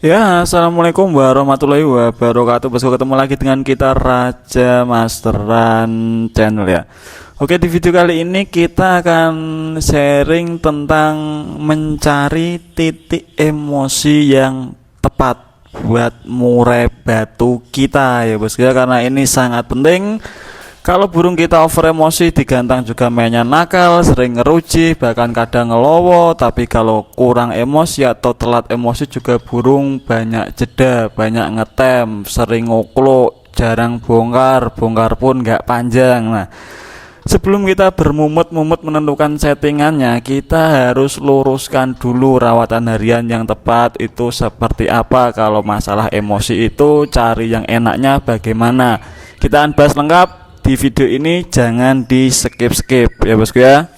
Ya, assalamualaikum warahmatullahi wabarakatuh. Bosku, ketemu lagi dengan kita Raja Masteran Channel ya. Oke, di video kali ini kita akan sharing tentang mencari titik emosi yang tepat buat murai batu kita ya bosku ya, karena ini sangat penting. Kalau burung kita over emosi, digantang juga mainnya nakal, sering ngeruji, bahkan kadang ngelowo. Tapi kalau kurang emosi atau telat emosi juga burung banyak jeda, banyak ngetem, sering ngoklo, jarang bongkar, bongkar pun nggak panjang. Nah, sebelum kita bermumut-mumut menentukan settingannya, kita harus luruskan dulu rawatan harian yang tepat itu seperti apa. Kalau masalah emosi itu cari yang enaknya bagaimana. Kita akan bahas lengkap di video ini, jangan di skip ya bosku ya.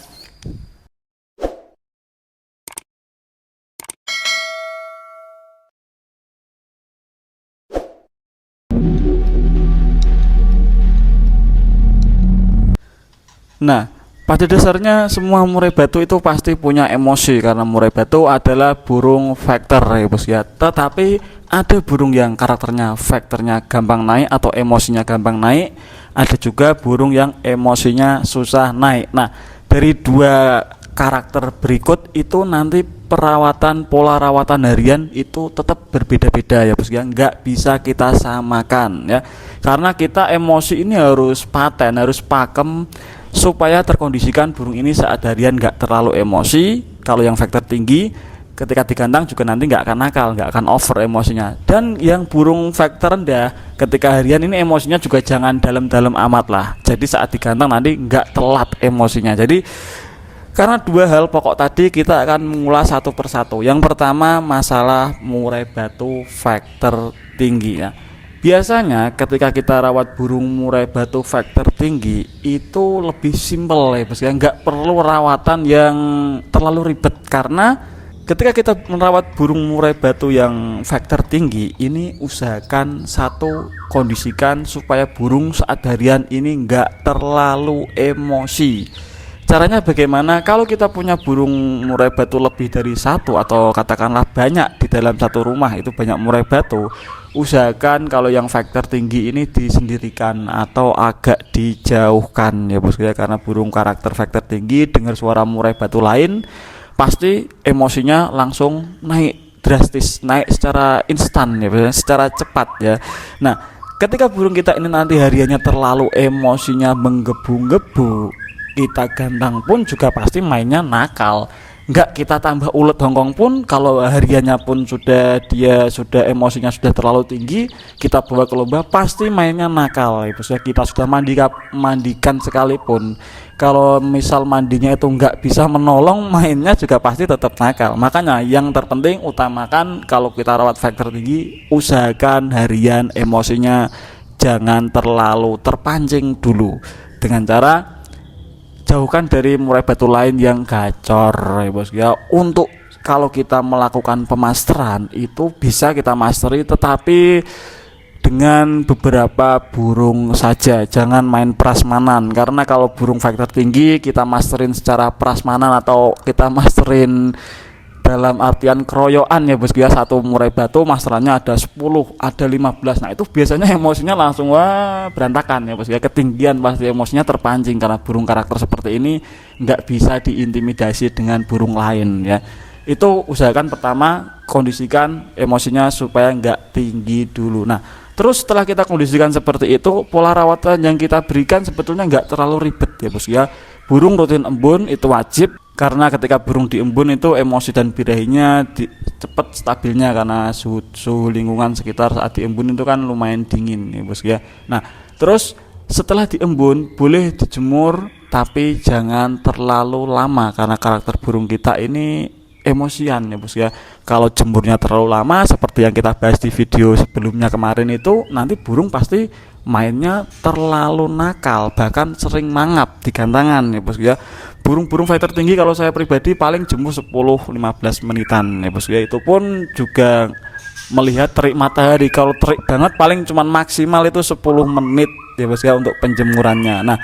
Nah, pada dasarnya semua murai batu itu pasti punya emosi, karena murai batu adalah burung fighter ya bos ya. Tetapi ada burung yang karakternya faktornya gampang naik atau emosinya gampang naik, ada juga burung yang emosinya susah naik. Nah, dari dua karakter berikut itu nanti perawatan, pola rawatan harian itu tetap berbeda-beda ya bos ya, nggak bisa kita samakan ya, karena kita emosi ini harus paten, harus pakem supaya terkondisikan burung ini saat harian nggak terlalu emosi. Kalau yang faktor tinggi ketika digantang juga nanti nggak akan nakal, nggak akan over emosinya. Dan yang burung faktor rendah ketika harian ini emosinya juga jangan dalam-dalam amat lah, jadi saat digantang nanti nggak telat emosinya. Jadi karena dua hal pokok tadi kita akan mengulas satu persatu. Yang pertama masalah murai batu faktor tinggi ya. Biasanya ketika kita rawat burung murai batu faktor tinggi itu lebih simpel ya bos ya, nggak perlu rawatan yang terlalu ribet. Karena ketika kita merawat burung murai batu yang faktor tinggi ini, usahakan satu, kondisikan supaya burung saat harian ini nggak terlalu emosi. Caranya bagaimana? Kalau kita punya burung murai batu lebih dari satu atau katakanlah banyak di dalam satu rumah, itu banyak murai batu, usahakan kalau yang faktor tinggi ini disendirikan atau agak dijauhkan ya bos ya, karena burung karakter faktor tinggi dengar suara murai batu lain pasti emosinya langsung naik drastis, naik secara instan ya bos, secara cepat ya. Nah, ketika burung kita ini nanti hariannya terlalu emosinya menggebu-gebu, kita gantang pun juga pasti mainnya nakal. Nggak kita tambah ulet hongkong pun, kalau hariannya pun sudah emosinya sudah terlalu tinggi, kita bawa ke lomba pasti mainnya nakal. Kita sudah mandikan sekalipun, kalau misal mandinya itu nggak bisa menolong, mainnya juga pasti tetap nakal. Makanya yang terpenting utamakan kalau kita rawat faktor tinggi, usahakan harian emosinya jangan terlalu terpancing dulu dengan cara jauhkan dari murai batu lain yang gacor ya bos ya. Untuk kalau kita melakukan pemasteran itu bisa kita masteri, tetapi dengan beberapa burung saja, jangan main prasmanan. Karena kalau burung faktor tinggi kita masterin secara prasmanan atau kita masterin dalam artian keroyokan ya bos ya, satu murai batu masterannya ada 10, ada 15. Nah, itu biasanya emosinya langsung wah berantakan ya bos ya, ketinggian pasti emosinya terpancing, karena burung karakter seperti ini nggak bisa diintimidasi dengan burung lain ya. Itu usahakan pertama kondisikan emosinya supaya nggak tinggi dulu. Nah, terus setelah kita kondisikan seperti itu, pola rawatan yang kita berikan sebetulnya nggak terlalu ribet ya bos ya. Burung rutin embun itu wajib, karena ketika burung di embun itu emosi dan birahinya cepat stabilnya, karena suhu lingkungan sekitar saat di embun itu kan lumayan dingin ya bos ya. Nah, terus setelah di embun boleh dijemur, tapi jangan terlalu lama karena karakter burung kita ini emosian ya bos ya. Kalau jemurnya terlalu lama seperti yang kita bahas di video sebelumnya kemarin itu, nanti burung pasti mainnya terlalu nakal, bahkan sering mangap di gantangan ya bos ya. Burung-burung fighter tinggi kalau saya pribadi paling jemur 10-15 menitan ya bos ya. Itu pun juga melihat terik matahari. Kalau terik banget paling cuman maksimal itu 10 menit ya bos ya untuk penjemurannya. Nah,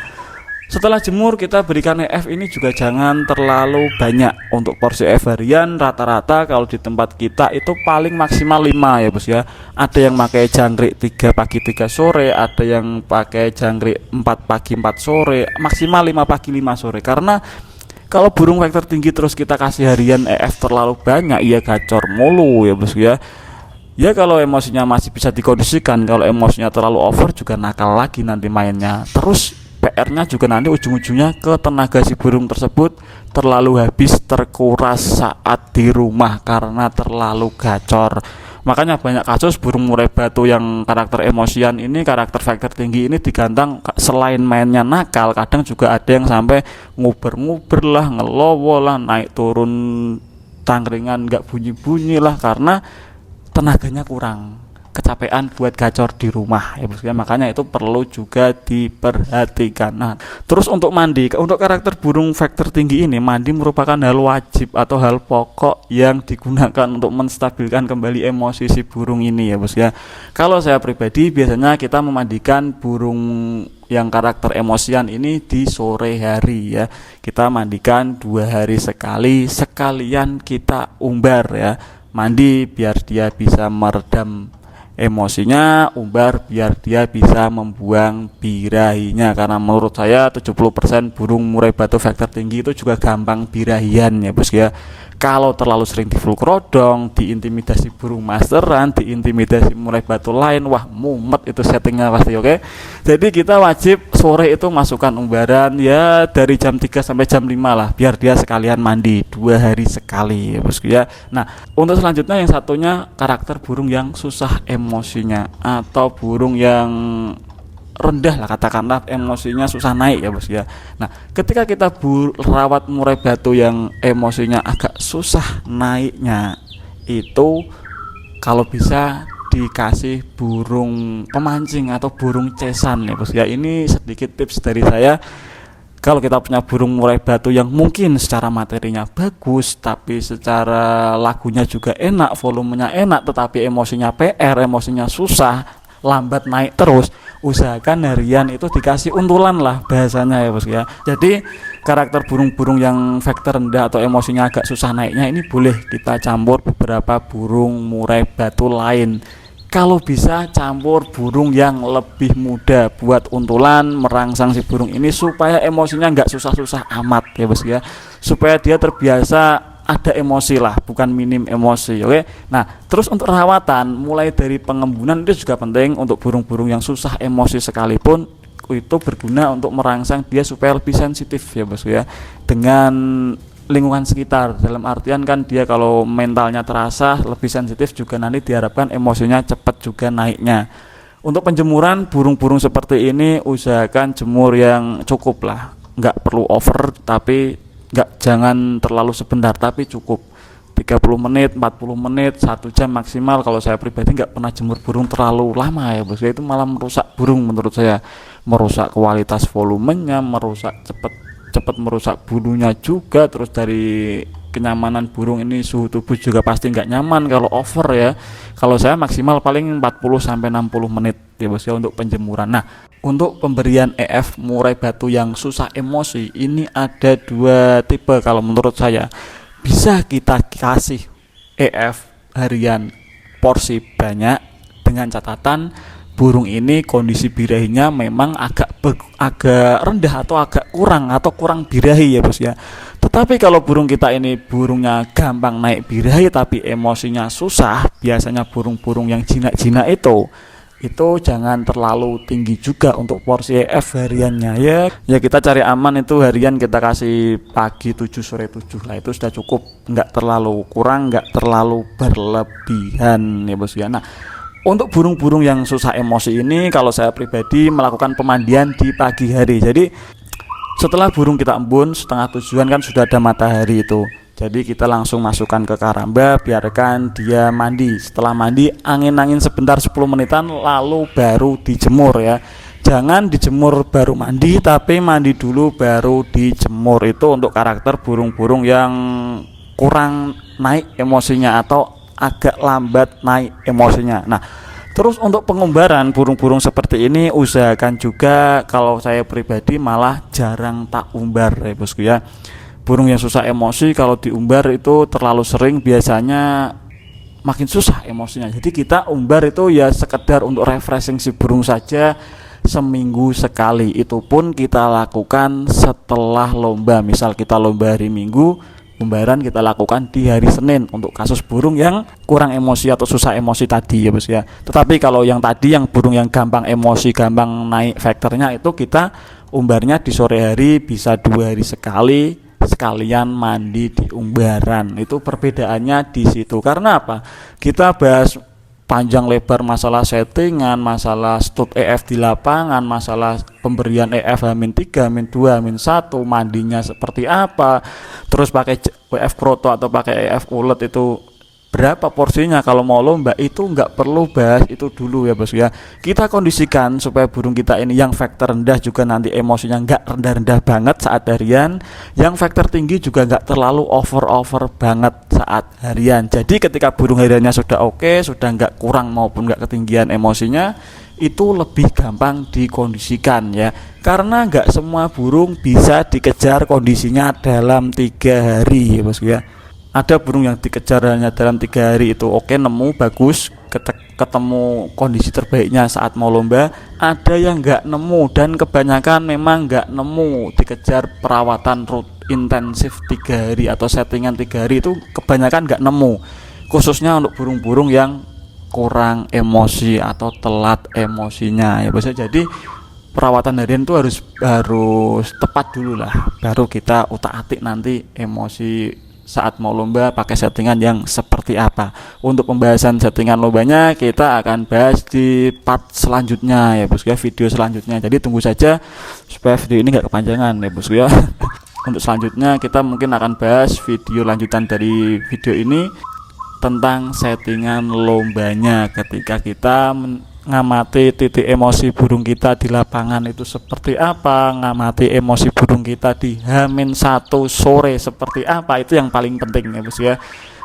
Setelah jemur kita berikan EF ini juga jangan terlalu banyak. Untuk porsi EF harian rata-rata kalau di tempat kita itu paling maksimal 5 ya bos ya. Ada yang pakai jangkrik 3 pagi 3 sore, ada yang pakai jangkrik 4 pagi 4 sore, maksimal 5 pagi 5 sore. Karena kalau burung vektor tinggi terus kita kasih harian EF terlalu banyak, ya gacor mulu ya bos ya. Ya kalau emosinya masih bisa dikondisikan, kalau emosinya terlalu over juga nakal lagi nanti mainnya. Terus PR-nya juga nanti ujung-ujungnya ke tenaga si burung tersebut terlalu habis, terkuras saat di rumah karena terlalu gacor. Makanya banyak kasus burung murai batu yang karakter emosian ini, karakter vektor tinggi ini digantang selain mainnya nakal, kadang juga ada yang sampai nguber-nguber lah, ngelowo lah, naik turun tangkringan nggak bunyi-bunyi lah karena tenaganya kurang, kecapean buat gacor di rumah ya bos ya. Makanya itu perlu juga diperhatikan. Nah, terus untuk mandi, untuk karakter burung vektor tinggi ini, mandi merupakan hal wajib atau hal pokok yang digunakan untuk menstabilkan kembali emosi si burung ini ya bos ya. Kalau saya pribadi biasanya kita memandikan burung yang karakter emosian ini di sore hari ya. Kita mandikan 2 hari sekali, sekalian kita umbar ya. Mandi biar dia bisa meredam emosinya, umbar biar dia bisa membuang birahinya. Karena menurut saya 70% burung murai batu vektor tinggi itu juga gampang birahian ya bos ya. Kalau terlalu sering di full kerodong, diintimidasi burung masteran, diintimidasi murai batu lain, wah mumet itu settingnya pasti. Oke. Jadi kita wajib sore itu masukkan umbaran ya dari jam 3 sampai jam 5 lah, biar dia sekalian mandi 2 hari sekali ya bos ya. Nah, untuk selanjutnya yang satunya karakter burung yang susah emosinya atau burung yang rendah lah, katakanlah emosinya susah naik ya bos ya. Nah, ketika kita rawat murai batu yang emosinya agak susah naiknya, itu kalau bisa dikasih burung pemancing atau burung cesan ya bos ya. Ini sedikit tips dari saya. Kalau kita punya burung murai batu yang mungkin secara materinya bagus, tapi secara lagunya juga enak, volumenya enak, tetapi emosinya PR, emosinya susah, lambat naik terus, usahakan harian itu dikasih untulan lah bahasanya ya bos ya. Jadi karakter burung-burung yang vektor rendah atau emosinya agak susah naiknya ini boleh kita campur beberapa burung murai batu lain. Kalau bisa campur burung yang lebih muda buat untulan merangsang si burung ini supaya emosinya nggak susah-susah amat ya bos ya, supaya dia terbiasa ada emosi lah, bukan minim emosi. Oke. Nah, terus untuk rawatan mulai dari pengembunan itu juga penting. Untuk burung-burung yang susah emosi sekalipun itu berguna untuk merangsang dia supaya lebih sensitif ya bos ya dengan lingkungan sekitar. Dalam artian kan dia kalau mentalnya terasa lebih sensitif, juga nanti diharapkan emosinya cepat juga naiknya. Untuk penjemuran burung-burung seperti ini usahakan jemur yang cukup lah, nggak perlu over, tapi jangan terlalu sebentar, tapi cukup 30 menit, 40 menit, 1 jam maksimal. Kalau saya pribadi nggak pernah jemur burung terlalu lama ya bos, itu malah merusak burung menurut saya, merusak kualitas volumenya, merusak cepat merusak bulunya juga. Terus dari kenyamanan burung ini, suhu tubuh juga pasti nggak nyaman kalau over ya. Kalau saya maksimal paling 40 sampai 60 menit ya bos ya untuk penjemuran. Nah, untuk pemberian EF murai batu yang susah emosi ini ada 2 tipe kalau menurut saya. Bisa kita kasih EF harian porsi banyak dengan catatan burung ini kondisi birahinya memang agak rendah atau agak kurang birahi ya bos ya. Tetapi kalau burung kita ini burungnya gampang naik birahi tapi emosinya susah, biasanya burung-burung yang jinak-jinak itu jangan terlalu tinggi juga untuk porsi EF hariannya ya kita cari aman, itu harian kita kasih pagi 7 sore 7 lah, itu sudah cukup, nggak terlalu kurang, nggak terlalu berlebihan ya bos ya. Nah, untuk burung-burung yang susah emosi ini kalau saya pribadi melakukan pemandian di pagi hari. Jadi setelah burung kita embun setengah 7-an kan sudah ada matahari itu, jadi kita langsung masukkan ke karamba, biarkan dia mandi. Setelah mandi angin-angin sebentar 10 menitan lalu baru dijemur ya. Jangan dijemur baru mandi, tapi mandi dulu baru dijemur. Itu untuk karakter burung-burung yang kurang naik emosinya atau agak lambat naik emosinya. Nah, Terus untuk pengumbaran burung-burung seperti ini usahakan juga, kalau saya pribadi malah jarang tak umbar ya bosku ya. Burung yang susah emosi kalau diumbar itu terlalu sering biasanya makin susah emosinya. Jadi kita umbar itu ya sekedar untuk refreshing si burung saja, seminggu sekali. Itu pun kita lakukan setelah lomba. Misal kita lomba hari Minggu, umbaran kita lakukan di hari Senin untuk kasus burung yang kurang emosi atau susah emosi tadi ya bos ya. Tetapi kalau yang tadi, yang burung yang gampang emosi, gampang naik faktornya, itu kita umbarnya di sore hari, bisa 2 hari sekali, sekalian mandi di umbaran. Itu perbedaannya di situ. Karena apa? Kita bahas panjang lebar masalah settingan, masalah stud EF di lapangan, masalah pemberian EF H-3, H-2, H-1, mandinya seperti apa, terus pakai WF Proto atau pakai EF ulet itu berapa porsinya kalau mau lomba, itu nggak perlu bahas itu dulu ya bos ya. Kita kondisikan supaya burung kita ini yang faktor rendah juga nanti emosinya nggak rendah-rendah banget saat harian, yang faktor tinggi juga nggak terlalu over banget saat harian. Jadi ketika burung hariannya sudah oke, sudah nggak kurang maupun nggak ketinggian emosinya, itu lebih gampang dikondisikan ya. Karena nggak semua burung bisa dikejar kondisinya dalam 3 hari ya bos ya. Ada burung yang dikejar hanya dalam 3 hari itu oke, nemu bagus, ketemu kondisi terbaiknya saat mau lomba. Ada yang nggak nemu, dan kebanyakan memang nggak nemu, dikejar perawatan intensif 3 hari atau settingan 3 hari itu kebanyakan nggak nemu, khususnya untuk burung-burung yang kurang emosi atau telat emosinya ya bos. Jadi perawatan harian itu harus tepat dulu lah, baru kita utak-atik nanti emosi saat mau lomba pakai settingan yang seperti apa. Untuk pembahasan settingan lombanya kita akan bahas di part selanjutnya ya bos ya, video selanjutnya. Jadi tunggu saja supaya video ini nggak kepanjangan ya bos ya. Untuk selanjutnya kita mungkin akan bahas video lanjutan dari video ini tentang settingan lombanya ketika kita ngamati titik emosi burung kita di lapangan itu seperti apa, ngamati emosi burung kita di H-1 sore seperti apa. Itu yang paling penting ya bos ya,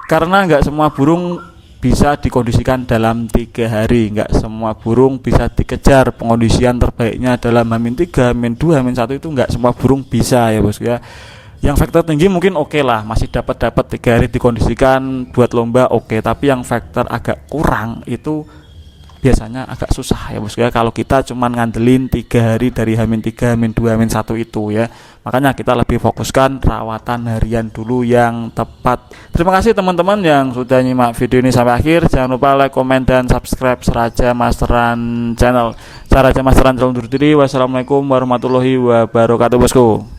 karena nggak semua burung bisa dikondisikan dalam 3 hari, nggak semua burung bisa dikejar pengondisian terbaiknya dalam H-3, H-2, H-1, itu nggak semua burung bisa ya bos ya. Yang faktor tinggi mungkin oke lah, masih dapat 3 hari dikondisikan buat lomba oke, tapi yang faktor agak kurang itu biasanya agak susah ya bos ya, kalau kita cuman ngandelin 3 hari dari H-3, H-2, H-1 itu ya. Makanya kita lebih fokuskan rawatan harian dulu yang tepat. Terima kasih teman-teman yang sudah nyimak video ini sampai akhir. Jangan lupa like, komen, dan subscribe Seraja Masteran Channel. Seraja Masteran Channel undur diri. Wassalamualaikum warahmatullahi wabarakatuh bosku.